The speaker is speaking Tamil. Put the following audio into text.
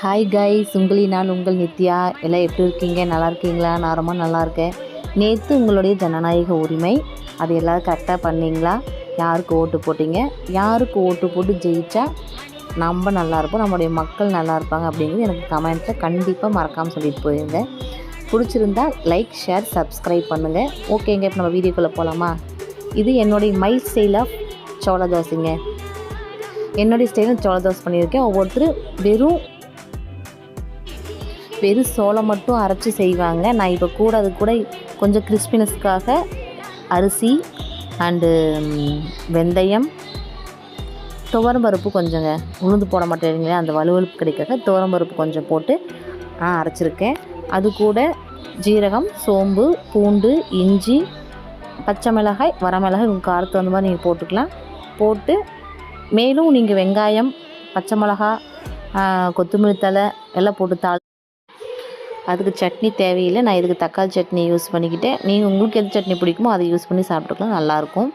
ஹாய் கைஸ், நான் உங்கள் நித்யா. எல்லாம் எப்படி இருக்கீங்க? நல்லா இருக்கீங்களா? நான் ரொம்ப நல்லா இருக்கேன். நேற்று உங்களுடைய ஜனநாயக உரிமை அது எல்லோரும் கரெக்டாக பண்ணிங்களா? யாருக்கு ஓட்டு போட்டிங்க? யாருக்கு ஓட்டு போட்டு ஜெயித்தா நம்ம நல்லாயிருப்போம், நம்முடைய மக்கள் நல்லா இருப்பாங்க அப்படிங்கிறது எனக்கு கமெண்ட்டில் கண்டிப்பாக மறக்காமல் சொல்லிட்டு போயிருங்க. பிடிச்சிருந்தா லைக், ஷேர், சப்ஸ்கிரைப் பண்ணுங்கள். ஓகேங்க, இப்போ நம்ம வீடியோக்குள்ளே போகலாமா? இது என்னுடைய மை ஸ்டைல் ஆஃப் சோள தோசைங்க. என்னுடைய ஸ்டைலில் சோள தோசை பண்ணியிருக்கேன். ஒவ்வொருத்தர் வெறும் சோளம் மட்டும் அரைச்சி செய்வாங்க. நான் இப்போ கூட அது கூட கொஞ்சம் கிறிஸ்பினஸ்க்காக அரிசி அண்டு வெந்தயம், துவரம்பருப்பு கொஞ்சங்க, உளுந்து போட மாட்டேங்களே, அந்த வலுவலுப்பு கிடைக்காக துவரம்பருப்பு கொஞ்சம் போட்டு அரைச்சிருக்கேன். அது கூட ஜீரகம், சோம்பு, பூண்டு, இஞ்சி, பச்சை மிளகாய், வரமிளகாய் உங்கள் காரத்துக்கு அந்த மாதிரி நீங்கள் போட்டுக்கலாம். போட்டு மேலும் நீங்கள் வெங்காயம், பச்சை மிளகா, கொத்தமல்லி தழை எல்லாம் போட்டு அதுக்கு சட்னி தேவையில்லை. நான் இதுக்கு தக்காளி சட்னி யூஸ் பண்ணிக்கிட்டேன். நீங்கள் உங்களுக்கு எது சட்னி பிடிக்குமோ அதை யூஸ் பண்ணி சாப்பிட்டுக்கலாம், நல்லாயிருக்கும்.